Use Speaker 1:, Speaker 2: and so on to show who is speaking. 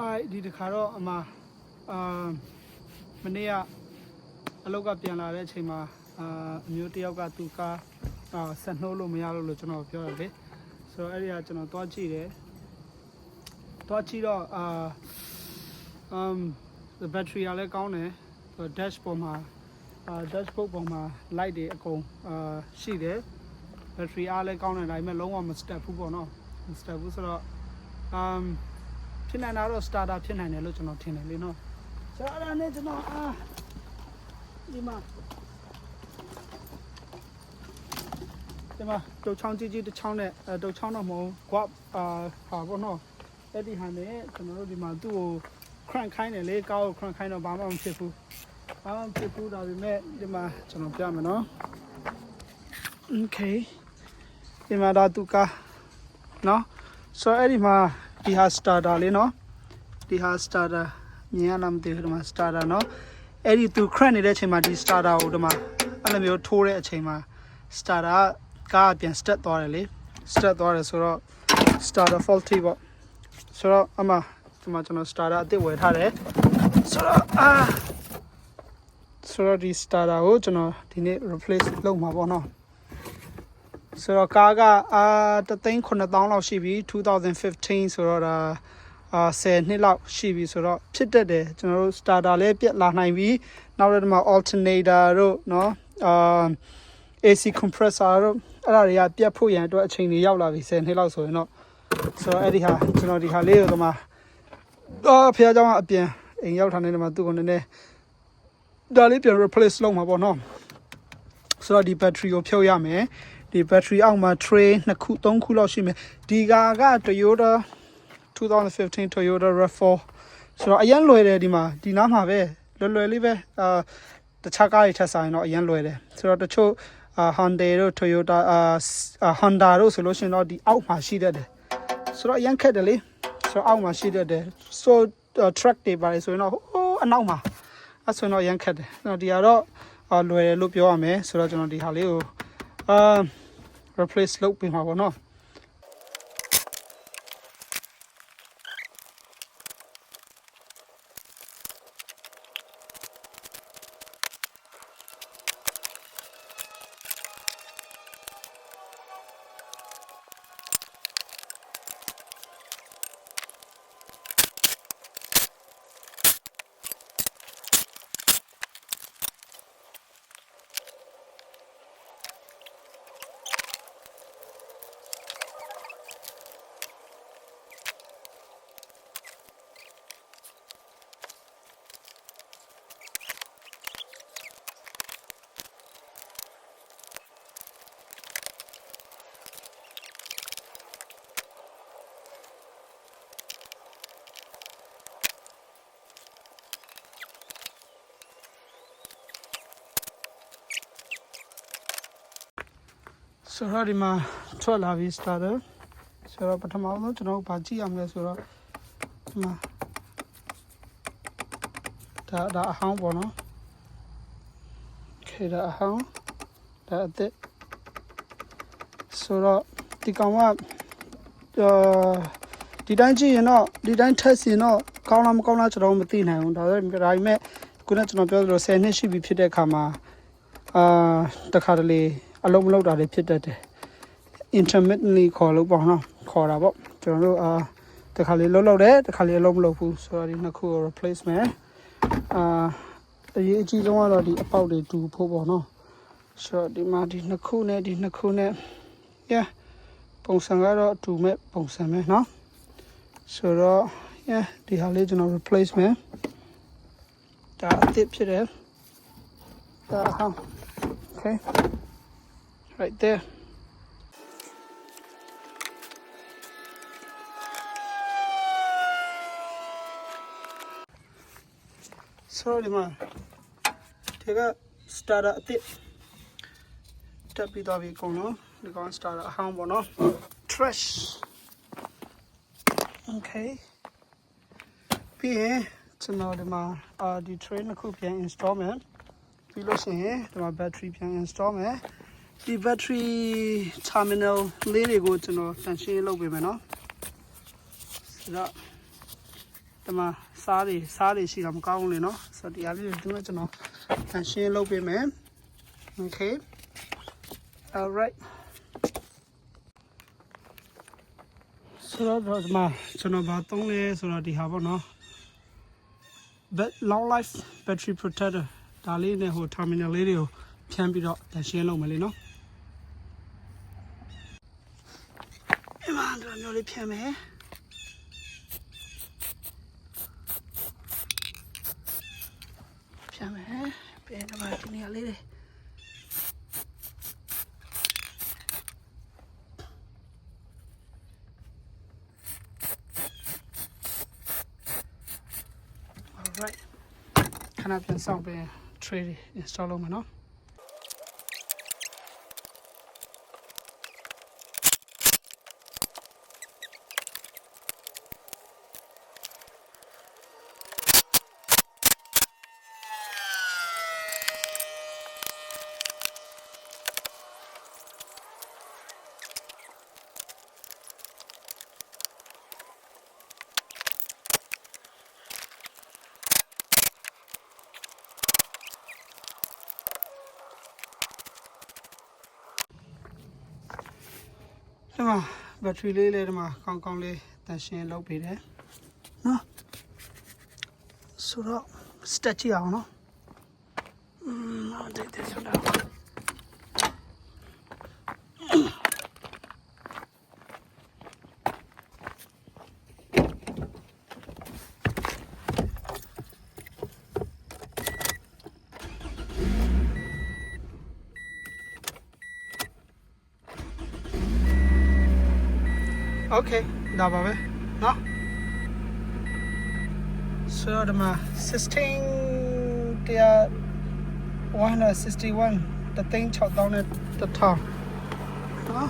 Speaker 1: Hi ဒီတခါတော့အမမနေ့ကအလောက်ကပြန်လာတဲ့အချိန်မှာအမျိုးတယောက်ကသူကားဆက်နှိုးလို့မရလို့ကျွန်တော်ပြောရတယ်လေဆိုတော့အဲ့ဒီကကျွန်တော်တွားကြည့်တယ်တွားကြည့်တော့the battery ကလည်းကောင်းတယ် dashboard မှာdashboard ပေါ်မှာ light တွေအကုန်ရှိတယ် battery အားလည်းကောင်းတယ်ဒါပေမဲ့လုံးဝမ step ဘူးပေါ့နော်မ step ဘူးဆိုတော့ဖြစ်နိုင်တာတော့ starter ဖြစ်နိုင်တယ်လို့ကျွန်တော်ထင်တယ်လေနော်ဆိုတော့အဲ့ဒါနဲ့ကျွန်တော်ဒီမှာတုတ်ချောင်းကြီးတစ်ချောင်းနဲ့တုတ်ချောင်းတော့မဟုတ်ကွာဟာပေါ့နော်အဲ့ဒီဟာနဲ့ကျွန်တော်တို့ဒီမှာသူ့ကို crank ခိုင်းတယ်လေကောက် crank ခိုင်းတော့ဘာမှမဖြစ်ဘူးဒါပေမဲ့ဒီမှာကျွန်တော်ပြမယ်နော် okay ဒီမှာတော့သူကနော်ဆိုတော့အဲ့ဒီမှာဒီဟာ starter လေးနော်ဒီဟာ starter မြင်ရလားမသိဘူးဒီမှာ starter နော်အဲ့ဒီသူ crank နေတဲ့အချိန်မှာဒီ starter ကိုဒီမှာအဲ့လိုမျိုးထိုးတဲ့အချိန်မှာ starter ကားပြန် step သွားတယ်လေ step သွားတယ်ဆိုတော့ starter faulty ပေါ့ဆိုတော့အမဒီမှာကျွန်တော် starter အသစ်ဝယ်ထားတယ်ဆိုတော့ဒီ starter ကိုကျွန်တော်ဒီနေ့ replace လုပ်မှာပေါ့နော်ဆိုတော့ကားက3,900,000လောက်ရှိပြီ2015ဆိုတော့ဒါ10နှစ်လောက်ရှိပြီဆိုတော့ဖြစ်တတ်တယ်ကျွန်တော်တို့ starter လည်းပြတ်လာနိုင်ပြီနောက်တော့ဒီမှာ alternator တို့เนาะAC compressor တို့အဲ့ဒါတွေကပြတ်ဖို့ရန်အတွက်အချိန်တွေရောက်လာပြီ10နှစ်လောက်ဆိုရင်တော့ဆိုတော့အဲ့ဒီဟာကျွန်တော်ဒီဟာလေးကိုဒီမှာဖះเจ้าကအပြင်အိမ်ရောက်ထားနေတယ်မှာသူ့ကိုနည်းနည်းဒါလေးပြန် replace လုပ်မှာပေါ့နော်ဆိုတော့ဒီ battery ကိုဖြုတ်ရမယ်ဒီ battery အောက်မှာ tray 2ခု3ခုလောက်ရှိမယ်ဒီကားက Toyota 2015 Toyota RAV4 ဆိုတော့အရင်လွယ်တယ်ဒီမှာဒီနားမှာပဲလွယ်လေးပဲတခြားကားတွေထက်ဆိုင်တော့အရင်လွယ်တယ်ဆိုတော့တချို့Hyundai တို့ Toyota Honda တို့ဆိုလို့ရှိရင်တော့ဒီအောက်မှာရှိတတ်တယ်ဆိုတော့အရင်ခက်တယ်လေဆိုတော့အောက်မှာရှိတတ်တယ်ဆို track တွေပါတယ်ဆိုရင်တော့ဟိုးအနောက်မှာအဲ့ဆိုရင်တော့အရင်ခက်တယ်ဆိုတော့ဒီကတော့လွယ်တယ်လို့ပြောရမယ်ဆိုတော့ကျွန်တော်ဒီဟာလေးကိုreplace လုပ်ပေးမှာပေါ့နော်ဆိုတော့ဒီမှာထွက်လာပြီ starter ဆိုတော့ပထမဆုံးကျွန်တော်ဗာကြည့်ရမလဲဆိုတော့ဒီမှာဒါအဟောင်းပေါ့နော်ခေဒါအဟောင်းဒါအသစ်ဆိုတော့ဒီကောင်ကဒီတိုင်းကြည့်ရင်တော့ဒီတိုင်းထက်စီရင်တော့ကောင်းလားမကောင်းလားကျွန်တော်မသိနိုင်ဘူးဒါပေမဲ့ခုနကကျွန်တော်ပြောသလို10နှစ်ရှိပြီဖြစ်တဲ့အခါမှာတခါတလေအလုံးမလုံးတာတွေဖြစ်တတ်တယ် intermittently ခေါ်လို့ပေါ့နော်ခေါ်တာပေါ့ကျွန်တော်တို့တခါလေလုံးတယ်တခါလေအလုံးမလုံးဘူးဆိုတော့ဒီနှစ်ခုကို replace မယ်အရေးအကြီးဆုံးကတော့ဒီအပေါက်တွေတူဖို့ပေါ့နော်ဆိုတော့ဒီမှာဒီနှစ်ခုနဲ့ပုံစံကတော့တူမဲ့ပုံစံပဲเนาะဆိုတော့ဒီဟာလေးကျွန်တော် replace မယ်ဒါအသစ်ဖြစ်တယ်ဒါဟောင်း okay right there sorry man ဒီက starter အသစ်တက်ပြီးတော့ပြီအကုန်လုံးဒီကောင် starter အဟောင်းပေါ့နော် trash okay ပြီးရင်ကျွန်တော်ဒီမှာဒီ tray နှစ်ခုပြန် install မယ်ပြီးလို့ရှိရင်ဒီမှာ battery ပြန် install မယ်ဒီ battery terminal လေးတွေကိုကျွန်တော်တန်ရှင်းလုပ်ပေးမယ်နော်ဆိုတော့ ဒီမှာစားတွေရှိတာမကောင်းဘူးလေနော်ဆိုတော့ဒီအားလေးတွေကျွန်တော်ရှင်းလုပ်ပေးမယ် okay all right ဆိုတော့ဒီမှာကျွန်တော်ဘာသုံးလဲဆိုတော့ဒီဟာပေါ့နော် long life battery protector ဒါလေးနဲ့ဟို terminal လေးတွေကိုဖြန်းပြီးတော့ရှင်းလုပ်မယ်လေနော်ဒီမှာဒီမျိုးလေးဖြန်းမယ်ပြန်တော့ဒီနေရာလေးတွေalright ခဏပြန်ဆောင်ပြန် tray တွေ install လုပ်မယ်နော်ဒီမှာဘက်ထရီလေးလည်းဒီမှာကောင်းလေးတန်ရှင်းလုပ်ပေးတယ်နော်ဆိုတော့ start ကြည့်အောင်နော်ဒီဆိုတော့okay ဒါပါပဲเนาะဆိုတော့ဒီမှာ161 တသိန်း6000နဲ့1000เนาะ